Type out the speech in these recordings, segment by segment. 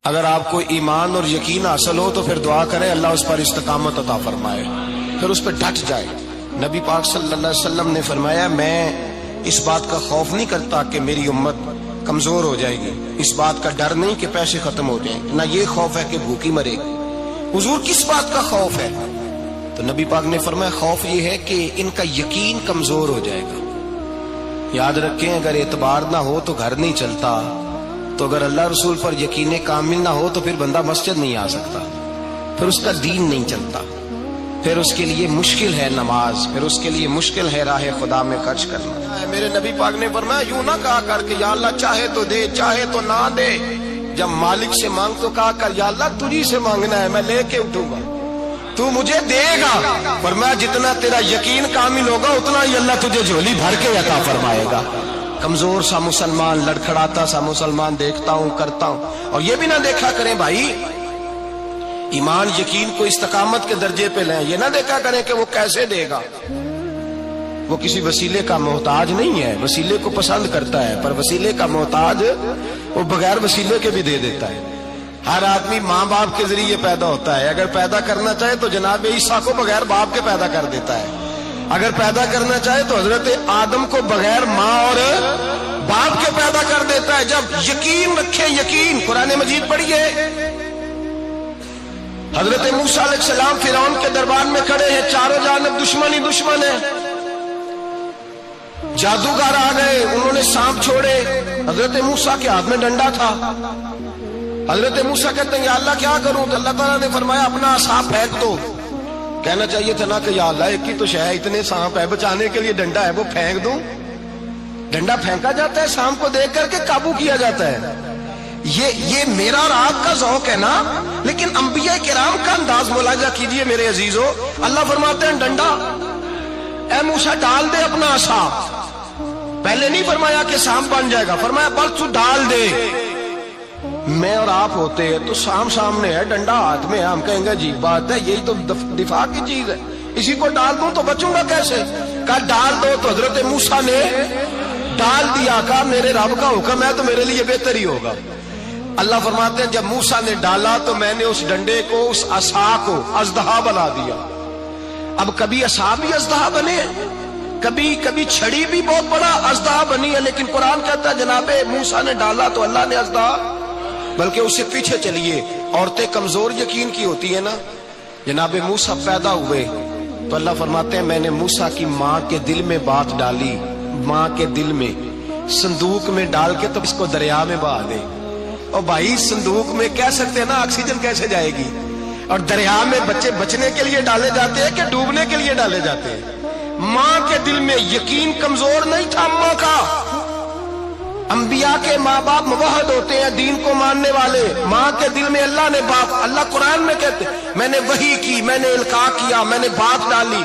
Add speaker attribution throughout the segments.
Speaker 1: اگر آپ کو ایمان اور یقین حاصل ہو تو پھر دعا کریں اللہ اس پر استقامت عطا فرمائے، پھر اس پہ ڈٹ جائے۔ نبی پاک صلی اللہ علیہ وسلم نے فرمایا میں اس بات کا خوف نہیں کرتا کہ میری امت کمزور ہو جائے گی، اس بات کا ڈر نہیں کہ پیسے ختم ہو جائیں، نہ یہ خوف ہے کہ بھوکی مرے گی۔ حضور کس بات کا خوف ہے؟ تو نبی پاک نے فرمایا خوف یہ ہے کہ ان کا یقین کمزور ہو جائے گا۔ یاد رکھیں اگر اعتبار نہ ہو تو گھر نہیں چلتا، تو اگر اللہ رسول پر یقین کامل نہ ہو تو پھر بندہ مسجد نہیں آ سکتا، پھر اس کا دین نہیں چلتا، پھر اس کے لیے مشکل ہے نماز، پھر اس کے لیے مشکل ہے راہ خدا میں خرچ کرنا۔ میرے نبی پاک نے فرمایا یوں نہ کہا کر کہ یا اللہ چاہے تو دے چاہے تو نہ دے، جب مالک سے مانگ تو کہا کر یا اللہ تجھی سے مانگنا ہے، میں لے کے اٹھوں گا، تو مجھے دے گا۔ فرمایا جتنا تیرا یقین کامل ہوگا اتنا ہی اللہ تجھے جھولی بھر کے عطا فرمائے گا۔ کمزور سا مسلمان، لڑکھڑاتا سا مسلمان دیکھتا ہوں کرتا ہوں، اور یہ بھی نہ دیکھا کریں بھائی ایمان یقین کو استقامت کے درجے پہ لیں، یہ نہ دیکھا کریں کہ وہ کیسے دے گا، وہ کسی وسیلے کا محتاج نہیں ہے، وسیلے کو پسند کرتا ہے، پر وسیلے کا محتاج وہ بغیر وسیلے کے بھی دے دیتا ہے۔ ہر آدمی ماں باپ کے ذریعے پیدا ہوتا ہے، اگر پیدا کرنا چاہے تو جناب عیسیٰ کو بغیر باپ کے پیدا کر دیتا ہے، اگر پیدا کرنا چاہے تو حضرت آدم کو بغیر ماں اور باپ کے پیدا کر دیتا ہے۔ جب یقین رکھیں، یقین قرآن مجید پڑھیے، حضرت موسیٰ علیہ السلام فرعون کے دربار میں کھڑے ہیں، چاروں جانب دشمن ہی دشمن ہے، جادوگر آ گئے، انہوں نے سانپ چھوڑے، حضرت موسیٰ کے ہاتھ میں ڈنڈا تھا۔ حضرت موسیٰ کہتے ہیں یا اللہ کیا کروں؟ تو اللہ تعالیٰ نے فرمایا اپنا عصا پھینک دو۔ کہنا چاہیے تھا نا کہ یا اللہ ایک ہی تو شے ہے، اتنے سانپ ہے، بچانے کے لیے ڈنڈا ہے وہ پھینک دوں؟ ڈنڈا پھینکا جاتا ہے، سانپ کو دیکھ کر کے قابو کیا جاتا ہے۔ یہ میرا اور آپ کا ذوق ہے نا، لیکن انبیاء کرام کا انداز ملاحظہ کیجئے میرے عزیزو۔ اللہ فرماتے ہیں ڈنڈا، اے موسیٰ ڈال دے اپنا عصا۔ پہلے نہیں فرمایا کہ سانپ بن جائے گا، فرمایا بس تو ڈال دے۔ میں اور آپ ہوتے ہیں تو سام سامنے ہے، ڈنڈا ہاتھ میں ہے، ہم کہیں گے عجیب بات ہے، یہی تو دفاع کی چیز ہے، اسی کو ڈال دوں تو بچوں گا کیسے؟ کہا ڈال دو، تو حضرت موسیٰ نے ڈال دیا، کہا میرے رب کا حکم ہے تو میرے لیے بہتر ہی ہوگا۔ اللہ فرماتے ہیں جب موسیٰ نے ڈالا تو میں نے اس ڈنڈے کو، اس عصا کو اژدہا بنا دیا۔ اب کبھی عصا بھی اژدہا بنے، کبھی چھڑی بھی بہت بڑا اژدہا بنی ہے، لیکن قرآن کہتا ہے جناب موسیٰ نے ڈالا تو اللہ نے اژدہا، بلکہ اس سے پیچھے چلیے، عورتیں کمزور یقین کی ہوتی ہیں نا۔ جناب موسیٰ پیدا ہوئے تو اللہ فرماتے ہیں میں نے موسیٰ کی ماں کے دل میں بات ڈالی، ماں کے دل میں صندوق میں ڈال کے تو اس کو دریا میں بہا دے۔ اور بھائی صندوق میں کہہ سکتے ہیں نا آکسیجن کیسے جائے گی، اور دریا میں بچے بچنے کے لیے ڈالے جاتے ہیں کہ ڈوبنے کے لیے ڈالے جاتے ہیں؟ ماں کے دل میں یقین کمزور نہیں تھا ماں کا۔ انبیاء کے ماں باپ موحد ہوتے ہیں، دین کو ماننے والے، ماں کے دل میں اللہ نے بات، اللہ قرآن میں کہتے میں نے وحی کی، میں نے القاء کیا، میں نے بات ڈالی۔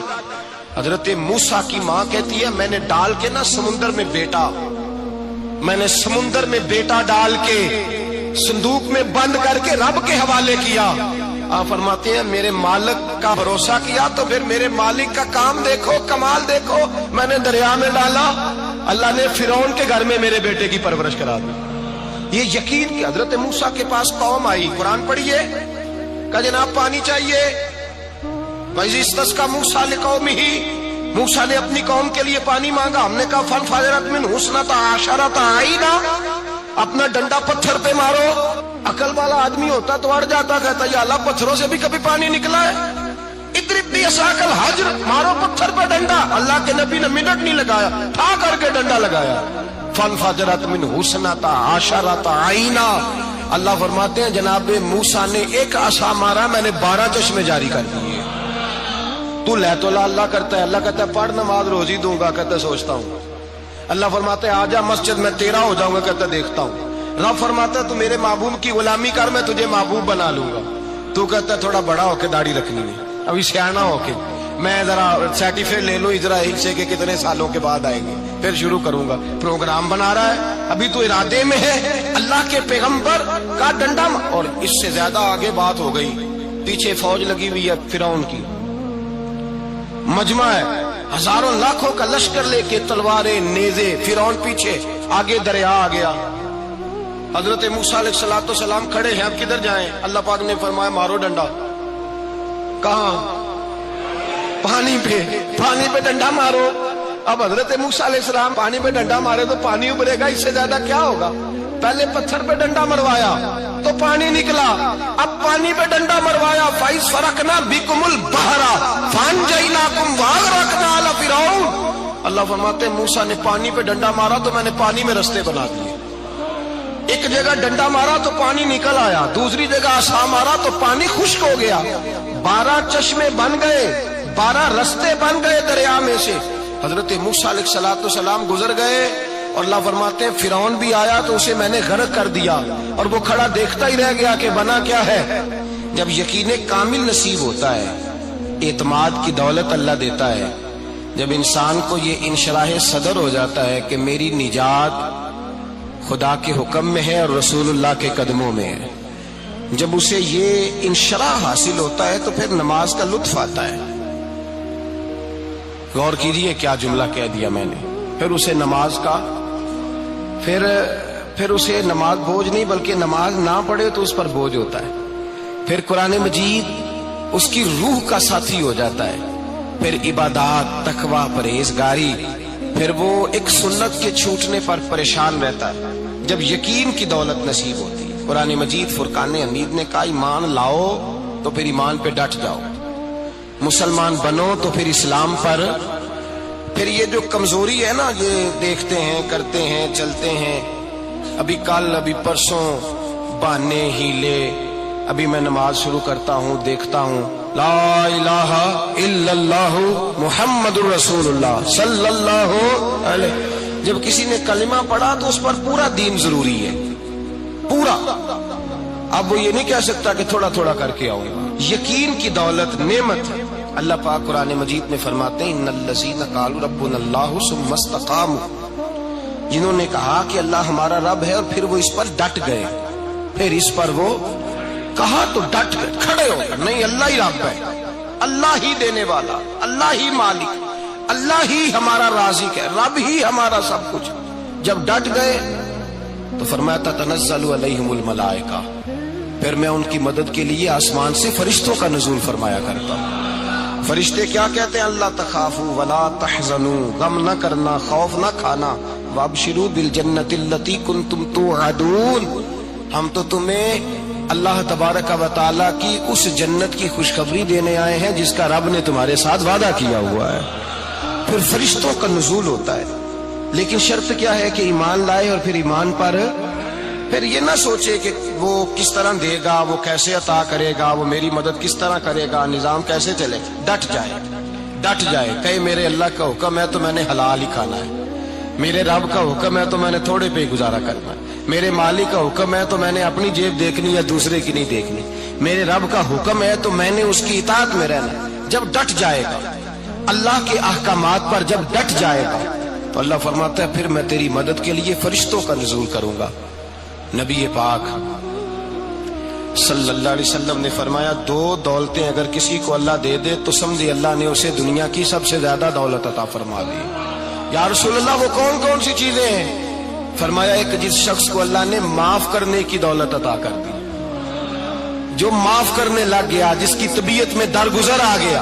Speaker 1: حضرت موسیٰ کی ماں کہتی ہے میں نے ڈال کے نا سمندر میں بیٹا، میں نے سمندر میں بیٹا ڈال کے صندوق میں بند کر کے رب کے حوالے کیا۔ آپ فرماتے ہیں میرے مالک کا بھروسہ کیا تو پھر میرے مالک کا کام دیکھو، کمال دیکھو، میں نے دریا میں ڈالا، اللہ نے فرعون کے گھر میں میرے بیٹے کی پرورش کرا دی۔ یہ یقین کہ حضرت موسیٰ کے پاس قوم آئی، قرآن پڑھیے، کہ جناب پانی چاہیے، وَإِذِ اسْتَسْقَىٰ مُوسَىٰ لِقَوْمِهِ، موسیٰ نے اپنی قوم کے لیے پانی مانگا، ہم نے کہا فَانْفَجَرَتْ مِنْهُ اثْنَتَا عَشَرَةَ عَيْنًا، اپنا ڈنڈا پتھر پہ مارو۔ عقل والا آدمی ہوتا تو اڑ جاتا، کہتا یا اللہ پتھروں سے بھی کبھی پانی نکلا ہے؟ اضرب بعصاک الحجر، مارو پتھر پہ ڈنڈا۔ اللہ کے نبی نے منٹ نہیں لگایا، ٹھا کر کے ڈنڈا لگایا، فانفجرت منہ اثنتا عشرۃ عینا۔ اللہ فرماتے ہیں جناب موسیٰ نے ایک عصا مارا، میں نے 12 چشمے جاری کر دیے۔ تو لے تو اللہ کرتا ہے، اللہ کہتا ہے پڑھ نماز روزی دوں گا، کہتا ہے سوچتا ہوں۔ اللہ فرماتے ہیں آجا مسجد میں تیرا ہو جاؤں گا، کہتا ہے دیکھتا ہوں۔ رب فرماتا ہے تو میرے محبوب کی غلامی کر، میں تجھے محبوب بنا لوں گا۔ تو کہتا ہے تھوڑا بڑا ہو کے داڑھی رکھنی ہے، ابھی سیانا ہو کے، میں ذرا سرٹیفکیٹ لے لوں اسرائیل سے کہ کتنے سالوں کے بعد آئیں گے، پھر شروع کروں گا۔ پروگرام بنا رہا ہے، ابھی تو ارادے میں ہے۔ اللہ کے پیغمبر کا ڈنڈا، اور اس سے زیادہ آگے بات ہو گئی، پیچھے فوج لگی ہوئی ہے فرعون کی، مجمع ہے، ہزاروں لاکھوں کا لشکر لے کے، تلواریں نیزے، فرعون پیچھے، آگے دریا آ گیا۔ حضرت موسیٰ علیہ السلام کھڑے ہیں، اب کدھر جائیں؟ اللہ پاک نے فرمایا مارو ڈنڈا۔ کہاں؟ پانی پہ ڈنڈا مارو۔ اب حضرت موسیٰ علیہ السلام پانی پہ ڈنڈا مارے تو پانی ابھرے گا، اس سے زیادہ کیا ہوگا؟ پہلے پتھر پہ ڈنڈا مروایا تو پانی نکلا، اب پانی پہ ڈنڈا مروایا فَإِذْ فَرَقْنَا بِكُمُ الْبَحْرَ فَأَنْجَيْنَاكُمْ وَأَغْرَقْنَا آلَ فِرْعَوْنَ۔ اللہ فرماتے ہیں موسیٰ نے پانی پہ ڈنڈا مارا تو میں نے پانی میں رستے بنا دیے۔ ایک جگہ ڈنڈا مارا تو پانی نکل آیا، دوسری جگہ عصا مارا تو پانی خشک ہو گیا، 12 چشمے بن گئے، 12 رستے بن گئے دریا میں سے۔ حضرت موسیٰ علیہ السلام گزر گئے اور اللہ فرماتے ہیں فرعون بھی آیا تو اسے میں نے غرق کر دیا، اور وہ کھڑا دیکھتا ہی رہ گیا کہ بنا کیا ہے۔ جب یقین کامل نصیب ہوتا ہے، اعتماد کی دولت اللہ دیتا ہے، جب انسان کو یہ انشراح صدر ہو جاتا ہے کہ میری نجات خدا کے حکم میں ہے اور رسول اللہ کے قدموں میں ہے، جب اسے یہ انشراح حاصل ہوتا ہے تو پھر نماز کا لطف آتا ہے۔ غور کیجئے کیا جملہ کہہ دیا میں نے۔ پھر اسے نماز کا پھر اسے نماز بوجھ نہیں، بلکہ نماز نہ پڑھے تو اس پر بوجھ ہوتا ہے۔ پھر قرآن مجید اس کی روح کا ساتھی ہو جاتا ہے، پھر عبادات، تقوی، پرہیزگاری، پھر وہ ایک سنت کے چھوٹنے پر پریشان رہتا ہے۔ جب یقین کی دولت نصیب ہوتی ہے، قرآن مجید فرقان حمید نے کہا ایمان لاؤ تو پھر ایمان پہ ڈٹ جاؤ، مسلمان بنو تو پھر اسلام پر۔ پھر یہ جو کمزوری ہے نا، یہ دیکھتے ہیں، کرتے ہیں، چلتے ہیں، ابھی کل ابھی پرسوں بہانے ہیلے، ابھی میں نماز شروع کرتا ہوں دیکھتا ہوں لا الہ الا اللہ محمد الرسول اللہ صلی اللہ علیہ۔ جب کسی نے کلمہ پڑھا تو اس پر پورا دین ضروری ہے، پورا۔ اب وہ یہ نہیں کہہ سکتا کہ تھوڑا تھوڑا کر کے آؤں گا۔ یقین کی دولت نعمت ہے۔ اللہ پاک قرآن مجید میں فرماتے ہیں ان الذین قالوا ربنا اللہ ثم استقاموا، جنہوں نے کہا کہ اللہ ہمارا رب ہے اور پھر وہ اس پر ڈٹ گئے، پھر اس پر وہ کہا تو ڈٹ گئے، کھڑے ہو گئے، نہیں اللہ ہی رب ہے، اللہ ہی دینے والا، اللہ ہی مالک، اللہ ہی ہمارا رازق ہے، رب ہی ہمارا سب کچھ۔ جب ڈٹ گئے تو فرمایا تتنزل علیہم الملائکہ، پھر میں ان کی مدد کے لیے آسمان سے فرشتوں کا نزول فرمایا کرتا ہوں۔ فرشتے کیا کہتے ہیں؟ اللہ تخافوا ولا تحزنوا، غم نہ کرنا، خوف نہ کھانا، وابشروا بالجنۃ التی کنتم توعدون، ہم تو تمہیں اللہ تبارک و تعالی کی اس جنت کی خوشخبری دینے آئے ہیں جس کا رب نے تمہارے ساتھ وعدہ کیا ہوا ہے۔ پھر فرشتوں کا نزول ہوتا ہے، لیکن شرط کیا ہے کہ ایمان لائے، اور پھر ایمان پر پھر یہ نہ سوچے کہ وہ کس طرح دے گا، وہ کیسے عطا کرے گا، وہ میری مدد کس طرح کرے گا، نظام کیسے چلے، ڈٹ جائے، کہے میرے اللہ کا حکم ہے تو میں نے حلال ہی کھانا ہے، میرے رب کا حکم ہے تو میں نے تھوڑے پہ ہی گزارا کرنا ہے، میرے مالک کا حکم ہے تو میں نے اپنی جیب دیکھنی یا دوسرے کی نہیں دیکھنی، میرے رب کا حکم ہے تو میں نے اس کی اطاعت میں رہنا۔ جب ڈٹ جائے گا اللہ کے احکامات پر، جب ڈٹ جائے گا تو اللہ فرماتا ہے پھر میں تیری مدد کے لیے فرشتوں کا نزول کروں گا۔ نبی پاک صلی اللہ علیہ وسلم نے فرمایا 2 دولتیں اگر کسی کو اللہ دے دے تو سمجھے اللہ نے اسے دنیا کی سب سے زیادہ دولت عطا فرما دی۔ یا رسول اللہ وہ کون کون سی چیزیں ہیں؟ فرمایا ایک جس شخص کو اللہ نے معاف کرنے کی دولت عطا کر دی، جو معاف کرنے لگ گیا، جس کی طبیعت میں درگزر آ گیا،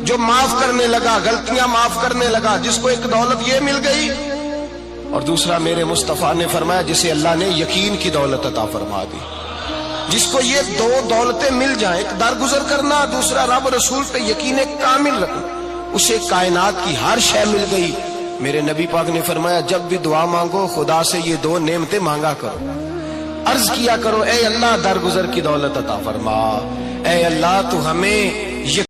Speaker 1: جو معاف کرنے لگا، غلطیاں معاف کرنے لگا، جس کو ایک دولت یہ مل گئی۔ اور دوسرا میرے مصطفیٰ نے فرمایا جسے اللہ نے یقین کی دولت عطا فرما دی، جس کو یہ 2 دولتیں مل جائیں، ایک درگزر کرنا، دوسرا رب رسول پہ یقین کامل رکھنا، اسے کائنات کی ہر شے مل گئی۔ میرے نبی پاک نے فرمایا جب بھی دعا مانگو خدا سے یہ 2 نعمتیں مانگا کرو، عرض کیا کرو اے اللہ درگزر کی دولت عطا فرما، اے اللہ تو ہمیں